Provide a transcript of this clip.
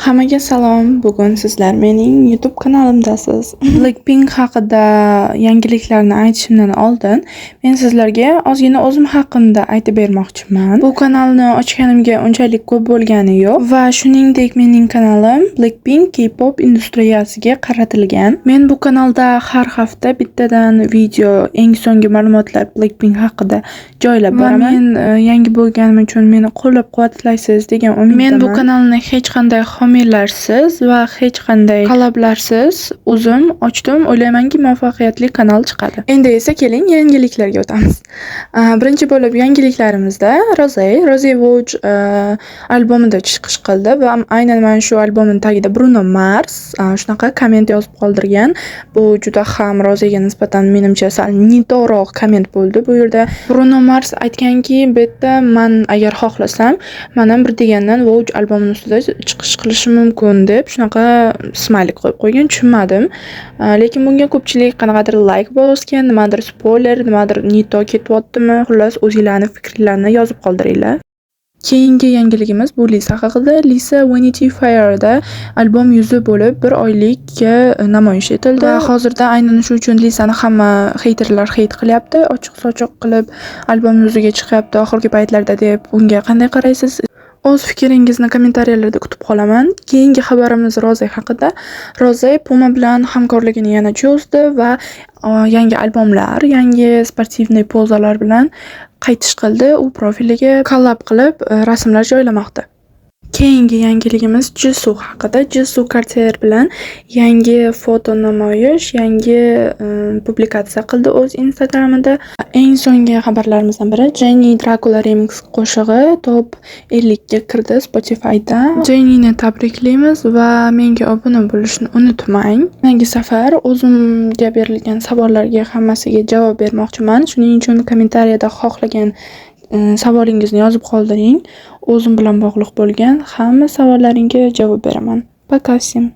Hammaga salom. Bugun sizlar mening YouTube kanalimdasiz. Blackpink haqida yangiliklarni aytishimdan oldin, men sizlarga ozgina o'zim haqimda aytib bermoqchiman. Bu kanalni ochganimga unchalik ko'p bo'lgani yo'q va shuningdek mening kanalim Blackpink K-pop industriyasiga qaratilgan. Men bu kanalda har hafta bittadan video, eng so'nggi ma'lumotlar Blackpink haqida joylab boraman. Men yangi bo'lganim uchun meni qo'llab-quvvatlaysiz degan umiddaman. Men bu kanalni hech qanday homiylarsiz va hech qanday collablarsiz o'zim ochdim. O'ylaymanki, muvaffaqiyatli kanal chiqadi. Endi esa keling yangiliklarga o'tamiz. Birinchi bo'lib yangiliklarimizda Rosé Vogue albomida chiqish qildi va aynan mana shu albomning tagida Bruno Mars shunaqa komment yozib qoldirgan. Bu juda ham Roséga nisbatan menimcha sal nidoroq komment bo'ldi. Bu yerda Bruno Mars aytganki, bu yerda men agar xohlasam, mana bir degandan Vogue albomining ustida chiqish qilishim mumkin deb shunaqa smaylik qo'yib qo'ygan. Tushunmadim. Lekin bunga ko'pchilik qanaqadir like bosgan, nimadir spoiler, nimadir nito ketyaptimi? Xullas, o'zingizlarning fikrlarini yozib qoldiringlar. Keyingi yangiligimiz bu Lisa haqida. Lisa Vanity Fair'da albom yuzi bo'lib 1 oylikka namoyish etildi. Va hozirda aynan shu uchun Lisani hamma heyterlar heyt qilyapti. Ochiq-sochiq qilib albom yuziga chiqyapti oxirgi paytlarda deb. Bunga qanday qaraysiz? O'z fikringizni kommentariyalarda kutib qolaman. Keyingi xabarimiz Rosé haqida. Rosé Puma bilan hamkorligini yana cho'zdi va yangi albomlar, yangi sportivniy pozalar bilan qaytish qildi. U profiliga kollab qilib rasmlar joylamoqda. Keyingi yangiligimiz Jisoo haqida. Jisoo Cartier bilan yangi foto namoyish, yangi publikatsiya qildi o'z Instagramida. Eng so'nggi xabarlarimizdan biri Jennie Dracula remix qo'shig'i top 50 ga kirdi Spotify'da. Jennieni tabriklaymiz va menga obuna bo'lishni unutmang. Yangi safar o'zimga berilgan savollarga hammasiga javob bermoqchiman. Shuning uchun kommentariyada xohlagan savolingizni yozib qoldiring. O'zim bilan bog'liq bo'lgan hamma savollaringga javob beraman. Пока всем.